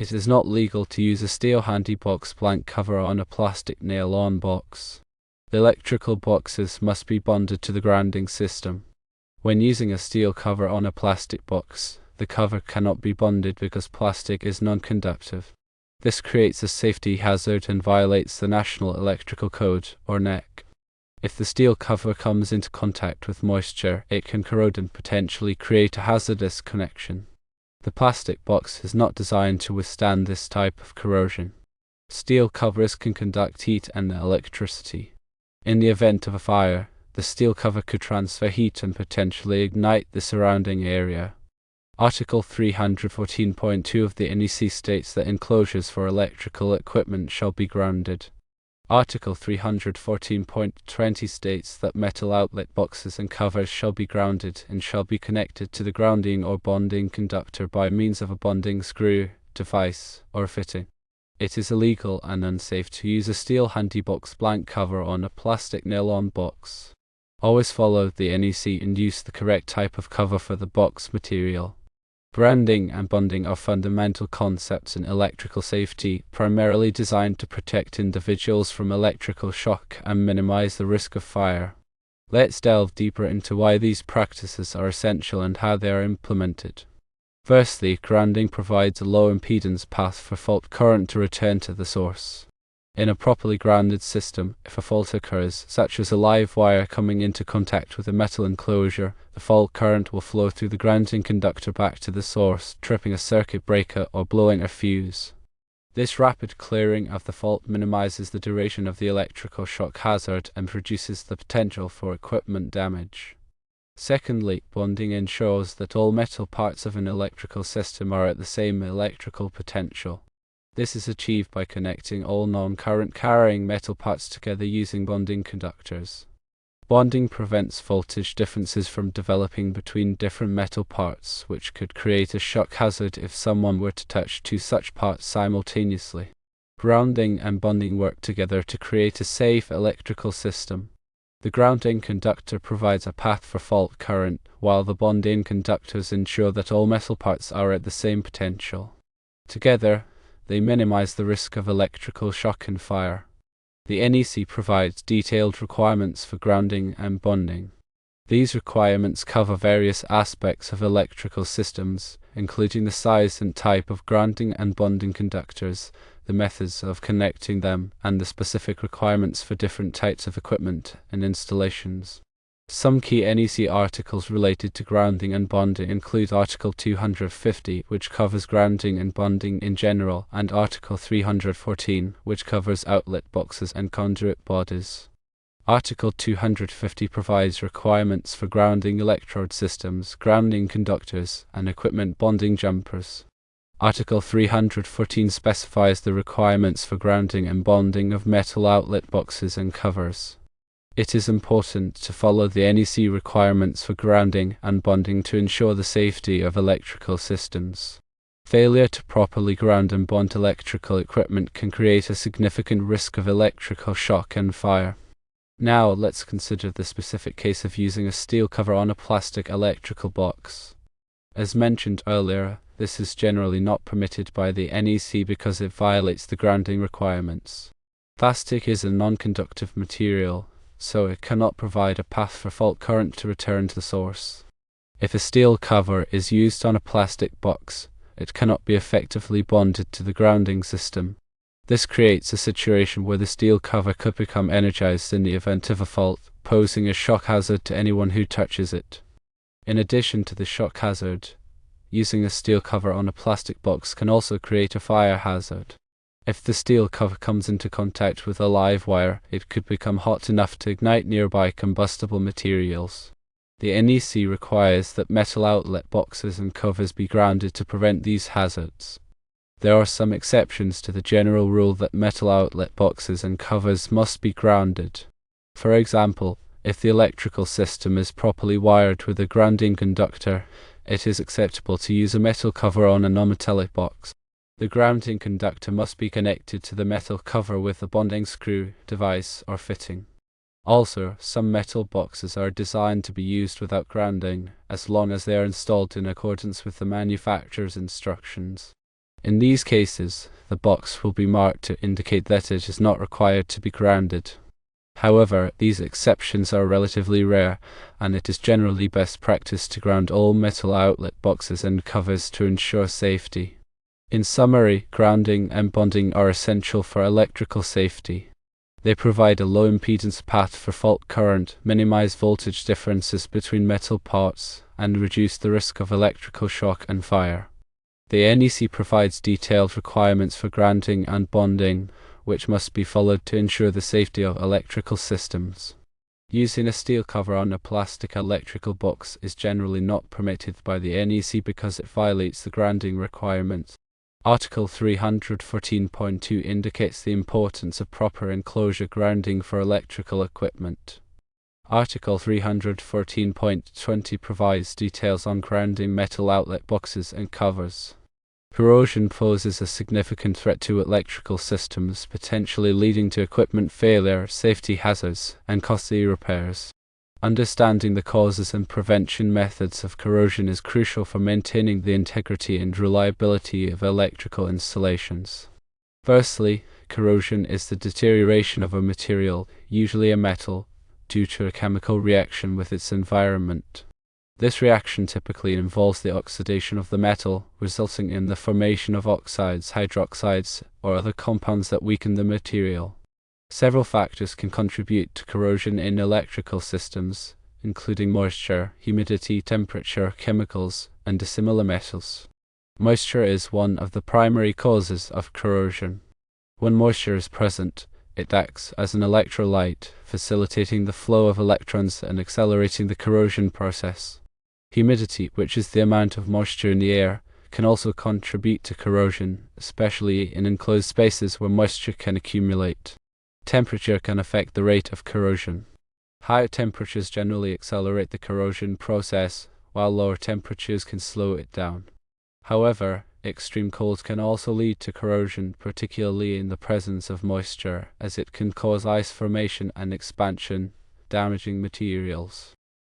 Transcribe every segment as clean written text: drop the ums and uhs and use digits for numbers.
It is not legal to use a steel handy box blank cover on a plastic nail-on box. The electrical boxes must be bonded to the grounding system. When using a steel cover on a plastic box, the cover cannot be bonded because plastic is non-conductive. This creates a safety hazard and violates the National Electrical Code, or NEC. If the steel cover comes into contact with moisture, it can corrode and potentially create a hazardous connection. The plastic box is not designed to withstand this type of corrosion. Steel covers can conduct heat and electricity. In the event of a fire, the steel cover could transfer heat and potentially ignite the surrounding area. Article 314.2 of the NEC states that enclosures for electrical equipment shall be grounded. Article 314.20 states that metal outlet boxes and covers shall be grounded and shall be connected to the grounding or bonding conductor by means of a bonding screw, device, or fitting. It is illegal and unsafe to use a steel handy box blank cover on a plastic nail-on box. Always follow the NEC and use the correct type of cover for the box material. Grounding and bonding are fundamental concepts in electrical safety, primarily designed to protect individuals from electrical shock and minimize the risk of fire. Let's delve deeper into why these practices are essential and how they are implemented. Firstly, grounding provides a low impedance path for fault current to return to the source. In a properly grounded system, if a fault occurs, such as a live wire coming into contact with a metal enclosure, the fault current will flow through the grounding conductor back to the source, tripping a circuit breaker or blowing a fuse. This rapid clearing of the fault minimizes the duration of the electrical shock hazard and reduces the potential for equipment damage. Secondly, bonding ensures that all metal parts of an electrical system are at the same electrical potential. This is achieved by connecting all non-current carrying metal parts together using bonding conductors. Bonding prevents voltage differences from developing between different metal parts, which could create a shock hazard if someone were to touch two such parts simultaneously. Grounding and bonding work together to create a safe electrical system. The grounding conductor provides a path for fault current, while the bonding conductors ensure that all metal parts are at the same potential. Together, they minimize the risk of electrical shock and fire. The NEC provides detailed requirements for grounding and bonding. These requirements cover various aspects of electrical systems, including the size and type of grounding and bonding conductors, the methods of connecting them, and the specific requirements for different types of equipment and installations. Some key NEC articles related to grounding and bonding include Article 250, which covers grounding and bonding in general, and Article 314, which covers outlet boxes and conduit bodies. Article 250 provides requirements for grounding electrode systems, grounding conductors, and equipment bonding jumpers. Article 314 specifies the requirements for grounding and bonding of metal outlet boxes and covers. It is important to follow the NEC requirements for grounding and bonding to ensure the safety of electrical systems. Failure to properly ground and bond electrical equipment can create a significant risk of electrical shock and fire. Now let's consider the specific case of using a steel cover on a plastic electrical box. As mentioned earlier, this is generally not permitted by the NEC because it violates the grounding requirements. Plastic is a non-conductive material, so it cannot provide a path for fault current to return to the source. If a steel cover is used on a plastic box, it cannot be effectively bonded to the grounding system. This creates a situation where the steel cover could become energized in the event of a fault, posing a shock hazard to anyone who touches it. In addition to the shock hazard, using a steel cover on a plastic box can also create a fire hazard. If the steel cover comes into contact with a live wire, it could become hot enough to ignite nearby combustible materials. The NEC requires that metal outlet boxes and covers be grounded to prevent these hazards. There are some exceptions to the general rule that metal outlet boxes and covers must be grounded. For example, if the electrical system is properly wired with a grounding conductor, it is acceptable to use a metal cover on a non-metallic box. The grounding conductor must be connected to the metal cover with a bonding screw, device, or fitting. Also, some metal boxes are designed to be used without grounding, as long as they are installed in accordance with the manufacturer's instructions. In these cases, the box will be marked to indicate that it is not required to be grounded. However, these exceptions are relatively rare, and it is generally best practice to ground all metal outlet boxes and covers to ensure safety. In summary, grounding and bonding are essential for electrical safety. They provide a low impedance path for fault current, minimize voltage differences between metal parts, and reduce the risk of electrical shock and fire. The NEC provides detailed requirements for grounding and bonding, which must be followed to ensure the safety of electrical systems. Using a steel cover on a plastic electrical box is generally not permitted by the NEC because it violates the grounding requirements. Article 314.2 indicates the importance of proper enclosure grounding for electrical equipment. Article 314.20 provides details on grounding metal outlet boxes and covers. Corrosion poses a significant threat to electrical systems, potentially leading to equipment failure, safety hazards, and costly repairs. Understanding the causes and prevention methods of corrosion is crucial for maintaining the integrity and reliability of electrical installations. Firstly, corrosion is the deterioration of a material, usually a metal, due to a chemical reaction with its environment. This reaction typically involves the oxidation of the metal, resulting in the formation of oxides, hydroxides, or other compounds that weaken the material. Several factors can contribute to corrosion in electrical systems, including moisture, humidity, temperature, chemicals, and dissimilar metals. Moisture is one of the primary causes of corrosion. When moisture is present, it acts as an electrolyte, facilitating the flow of electrons and accelerating the corrosion process. Humidity, which is the amount of moisture in the air, can also contribute to corrosion, especially in enclosed spaces where moisture can accumulate. Temperature can affect the rate of corrosion. Higher temperatures generally accelerate the corrosion process, while lower temperatures can slow it down. However, extreme cold can also lead to corrosion, particularly in the presence of moisture, as it can cause ice formation and expansion, damaging materials.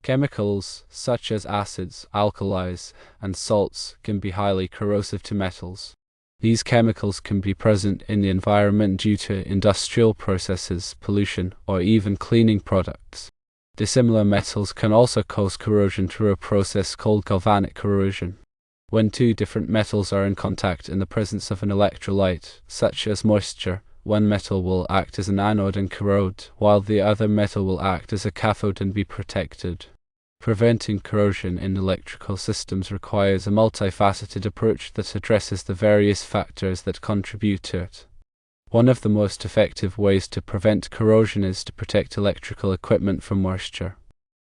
Chemicals, such as acids, alkalis, and salts, can be highly corrosive to metals. These chemicals can be present in the environment due to industrial processes, pollution, or even cleaning products. Dissimilar metals can also cause corrosion through a process called galvanic corrosion. When two different metals are in contact in the presence of an electrolyte, such as moisture, one metal will act as an anode and corrode, while the other metal will act as a cathode and be protected. Preventing corrosion in electrical systems requires a multifaceted approach that addresses the various factors that contribute to it. One of the most effective ways to prevent corrosion is to protect electrical equipment from moisture.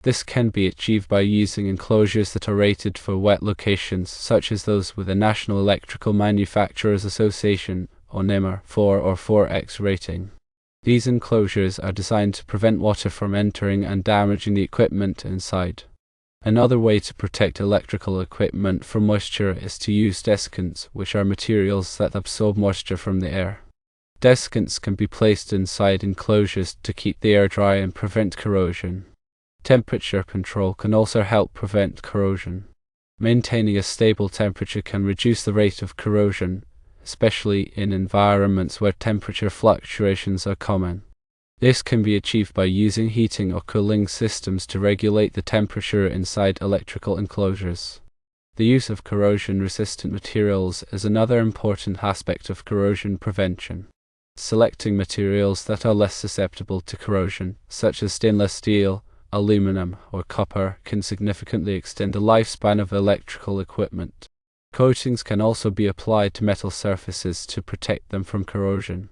This can be achieved by using enclosures that are rated for wet locations, such as those with a National Electrical Manufacturers Association or NEMA 4 or 4X rating. These enclosures are designed to prevent water from entering and damaging the equipment inside. Another way to protect electrical equipment from moisture is to use desiccants, which are materials that absorb moisture from the air. Desiccants can be placed inside enclosures to keep the air dry and prevent corrosion. Temperature control can also help prevent corrosion. Maintaining a stable temperature can reduce the rate of corrosion, especially in environments where temperature fluctuations are common. This can be achieved by using heating or cooling systems to regulate the temperature inside electrical enclosures. The use of corrosion-resistant materials is another important aspect of corrosion prevention. Selecting materials that are less susceptible to corrosion, such as stainless steel, aluminum, or copper, can significantly extend the lifespan of electrical equipment. Coatings can also be applied to metal surfaces to protect them from corrosion.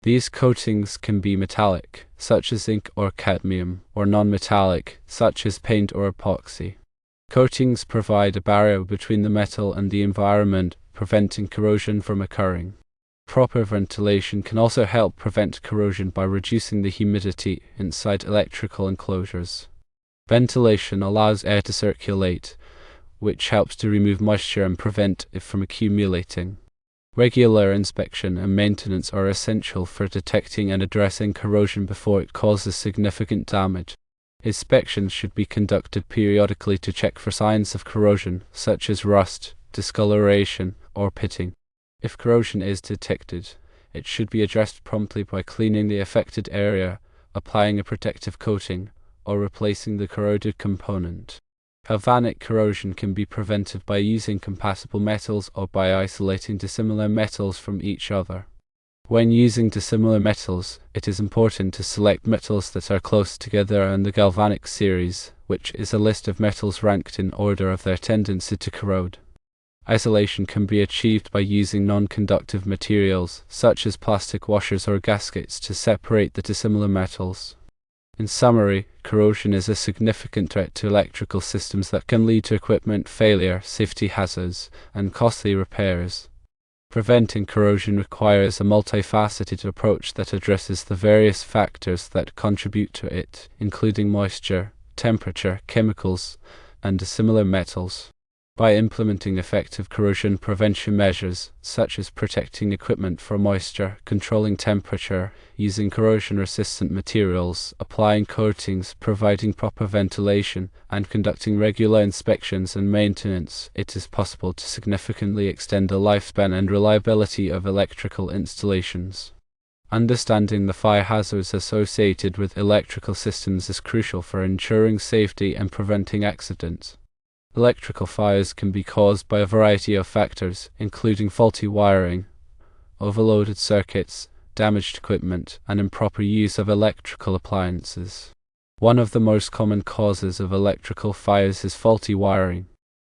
These coatings can be metallic, such as zinc or cadmium, or non-metallic, such as paint or epoxy. Coatings provide a barrier between the metal and the environment, preventing corrosion from occurring. Proper ventilation can also help prevent corrosion by reducing the humidity inside electrical enclosures. Ventilation allows air to circulate, which helps to remove moisture and prevent it from accumulating. Regular inspection and maintenance are essential for detecting and addressing corrosion before it causes significant damage. Inspections should be conducted periodically to check for signs of corrosion, such as rust, discoloration, or pitting. If corrosion is detected, it should be addressed promptly by cleaning the affected area, applying a protective coating, or replacing the corroded component. Galvanic corrosion can be prevented by using compatible metals or by isolating dissimilar metals from each other. When using dissimilar metals, it is important to select metals that are close together in the galvanic series, which is a list of metals ranked in order of their tendency to corrode. Isolation can be achieved by using non-conductive materials, such as plastic washers or gaskets, to separate the dissimilar metals. In summary, corrosion is a significant threat to electrical systems that can lead to equipment failure, safety hazards, and costly repairs. Preventing corrosion requires a multifaceted approach that addresses the various factors that contribute to it, including moisture, temperature, chemicals, and dissimilar metals. By implementing effective corrosion prevention measures, such as protecting equipment from moisture, controlling temperature, using corrosion-resistant materials, applying coatings, providing proper ventilation, and conducting regular inspections and maintenance, it is possible to significantly extend the lifespan and reliability of electrical installations. Understanding the fire hazards associated with electrical systems is crucial for ensuring safety and preventing accidents. Electrical fires can be caused by a variety of factors, including faulty wiring, overloaded circuits, damaged equipment, and improper use of electrical appliances. One of the most common causes of electrical fires is faulty wiring.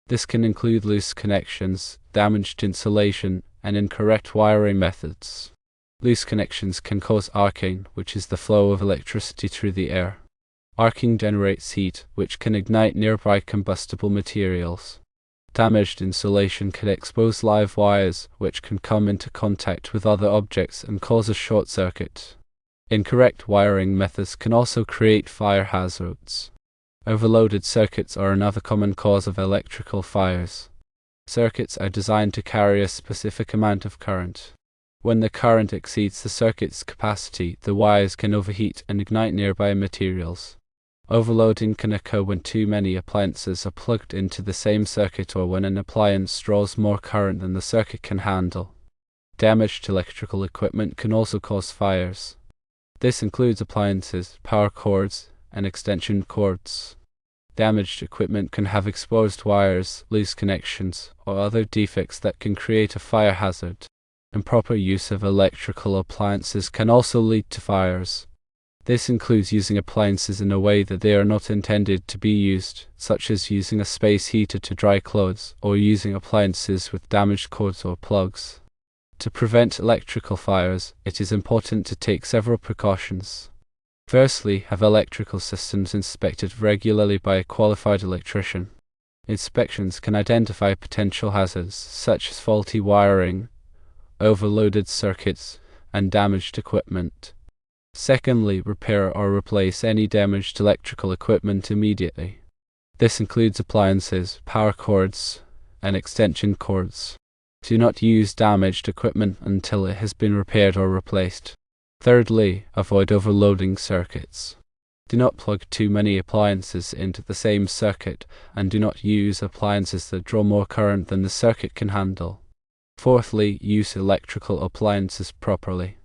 This can include loose connections, damaged insulation, and incorrect wiring methods. Loose connections can cause arcing, which is the flow of electricity through the air. Arcing generates heat, which can ignite nearby combustible materials. Damaged insulation can expose live wires, which can come into contact with other objects and cause a short circuit. Incorrect wiring methods can also create fire hazards. Overloaded circuits are another common cause of electrical fires. Circuits are designed to carry a specific amount of current. When the current exceeds the circuit's capacity, the wires can overheat and ignite nearby materials. Overloading can occur when too many appliances are plugged into the same circuit or when an appliance draws more current than the circuit can handle. Damaged electrical equipment can also cause fires. This includes appliances, power cords, and extension cords. Damaged equipment can have exposed wires, loose connections, or other defects that can create a fire hazard. Improper use of electrical appliances can also lead to fires. This includes using appliances in a way that they are not intended to be used, such as using a space heater to dry clothes, or using appliances with damaged cords or plugs. To prevent electrical fires, it is important to take several precautions. Firstly, have electrical systems inspected regularly by a qualified electrician. Inspections can identify potential hazards, such as faulty wiring, overloaded circuits, and damaged equipment. Secondly, repair or replace any damaged electrical equipment immediately. This includes appliances, power cords, and extension cords. Do not use damaged equipment until it has been repaired or replaced. Thirdly, avoid overloading circuits. Do not plug too many appliances into the same circuit, and do not use appliances that draw more current than the circuit can handle. Fourthly, use electrical appliances properly.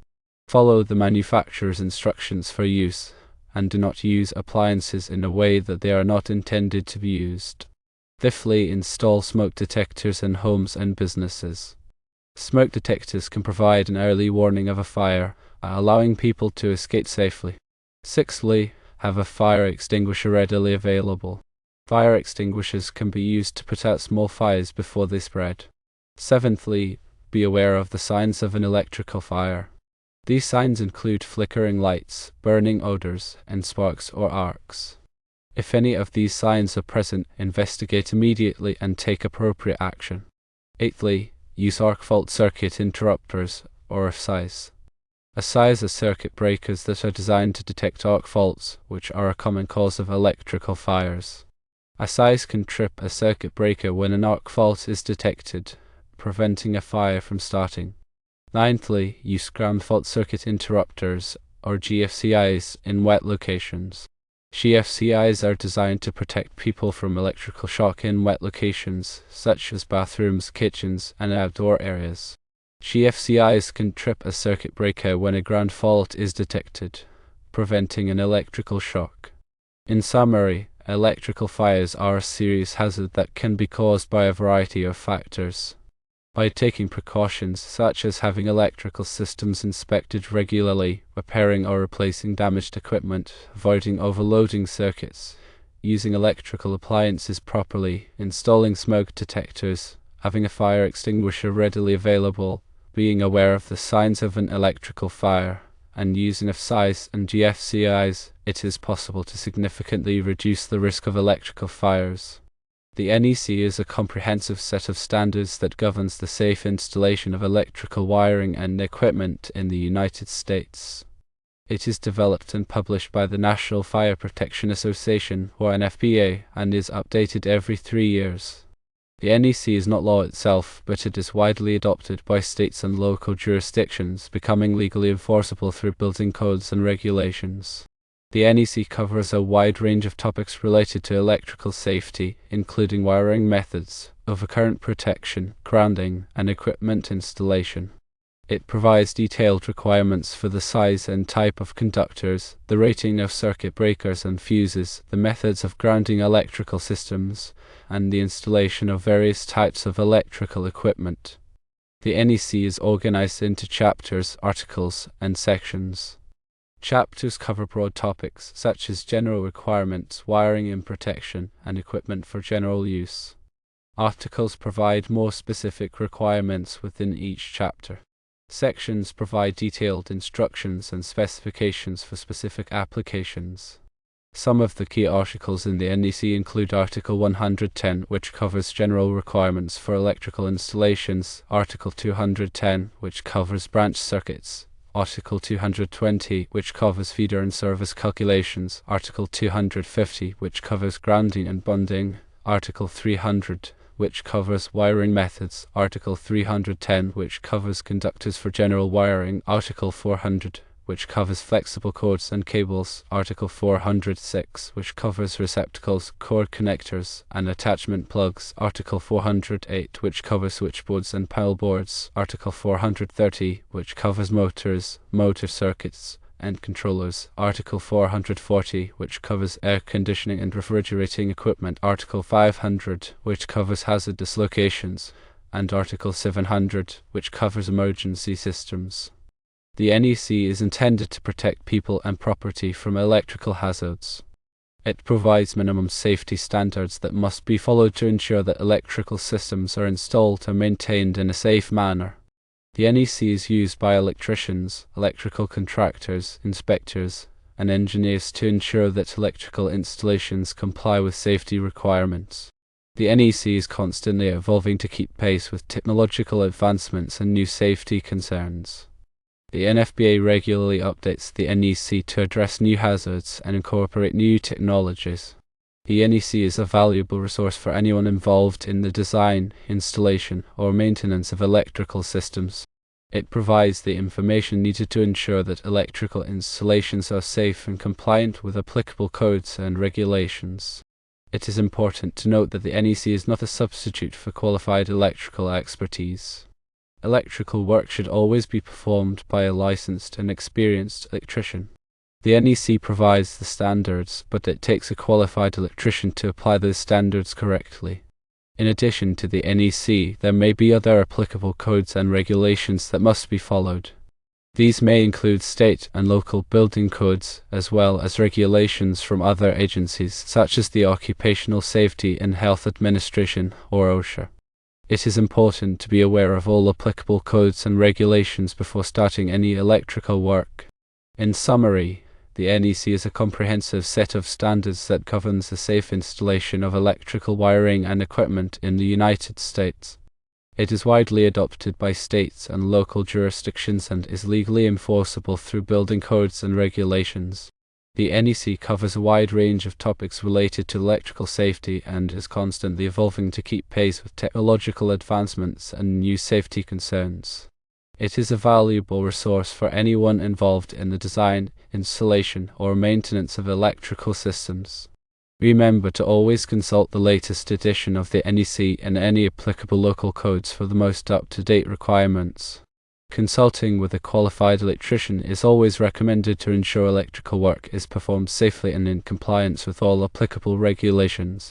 Follow the manufacturer's instructions for use, and do not use appliances in a way that they are not intended to be used. Fifthly, install smoke detectors in homes and businesses. Smoke detectors can provide an early warning of a fire, allowing people to escape safely. Sixthly, have a fire extinguisher readily available. Fire extinguishers can be used to put out small fires before they spread. Seventhly, be aware of the signs of an electrical fire. These signs include flickering lights, burning odors, and sparks or arcs. If any of these signs are present, investigate immediately and take appropriate action. Eighthly, use arc fault circuit interrupters, or ASIs. ASIs are circuit breakers that are designed to detect arc faults, which are a common cause of electrical fires. ASIs can trip a circuit breaker when an arc fault is detected, preventing a fire from starting. Ninthly, use ground fault circuit interrupters, or GFCIs, in wet locations. GFCIs are designed to protect people from electrical shock in wet locations, such as bathrooms, kitchens, and outdoor areas. GFCIs can trip a circuit breaker when a ground fault is detected, preventing an electrical shock. In summary, electrical fires are a serious hazard that can be caused by a variety of factors. By taking precautions such as having electrical systems inspected regularly, repairing or replacing damaged equipment, avoiding overloading circuits, using electrical appliances properly, installing smoke detectors, having a fire extinguisher readily available, being aware of the signs of an electrical fire, and using FSIs and GFCIs, it is possible to significantly reduce the risk of electrical fires. The NEC is a comprehensive set of standards that governs the safe installation of electrical wiring and equipment in the United States. It is developed and published by the National Fire Protection Association, or NFPA, and is updated every 3 years. The NEC is not law itself, but it is widely adopted by states and local jurisdictions, becoming legally enforceable through building codes and regulations. The NEC covers a wide range of topics related to electrical safety, including wiring methods, overcurrent protection, grounding, and equipment installation. It provides detailed requirements for the size and type of conductors, the rating of circuit breakers and fuses, the methods of grounding electrical systems, and the installation of various types of electrical equipment. The NEC is organized into chapters, articles, and sections. Chapters cover broad topics such as general requirements, wiring and protection, and equipment for general use. Articles provide more specific requirements within each chapter. Sections provide detailed instructions and specifications for specific applications. Some of the key articles in the NEC include Article 110, which covers general requirements for electrical installations, Article 210, which covers branch circuits, Article 220, which covers feeder and service calculations, Article 250, which covers grounding and bonding, Article 300, which covers wiring methods, Article 310, which covers conductors for general wiring, Article 400, which covers flexible cords and cables, Article 406, which covers receptacles, cord connectors, and attachment plugs, Article 408, which covers switchboards and pileboards, Article 430, which covers motors, motor circuits, and controllers, Article 440, which covers air conditioning and refrigerating equipment, Article 500, which covers hazardous locations, and Article 700, which covers emergency systems. The NEC is intended to protect people and property from electrical hazards. It provides minimum safety standards that must be followed to ensure that electrical systems are installed and maintained in a safe manner. The NEC is used by electricians, electrical contractors, inspectors, and engineers to ensure that electrical installations comply with safety requirements. The NEC is constantly evolving to keep pace with technological advancements and new safety concerns. The NFPA regularly updates the NEC to address new hazards and incorporate new technologies. The NEC is a valuable resource for anyone involved in the design, installation, or maintenance of electrical systems. It provides the information needed to ensure that electrical installations are safe and compliant with applicable codes and regulations. It is important to note that the NEC is not a substitute for qualified electrical expertise. Electrical work should always be performed by a licensed and experienced electrician. The NEC provides the standards, but it takes a qualified electrician to apply those standards correctly. In addition to the NEC, there may be other applicable codes and regulations that must be followed. These may include state and local building codes, as well as regulations from other agencies such as the Occupational Safety and Health Administration, or OSHA. It is important to be aware of all applicable codes and regulations before starting any electrical work. In summary, the NEC is a comprehensive set of standards that governs the safe installation of electrical wiring and equipment in the United States. It is widely adopted by states and local jurisdictions and is legally enforceable through building codes and regulations. The NEC covers a wide range of topics related to electrical safety and is constantly evolving to keep pace with technological advancements and new safety concerns. It is a valuable resource for anyone involved in the design, installation, or maintenance of electrical systems. Remember to always consult the latest edition of the NEC and any applicable local codes for the most up-to-date requirements. Consulting with a qualified electrician is always recommended to ensure electrical work is performed safely and in compliance with all applicable regulations.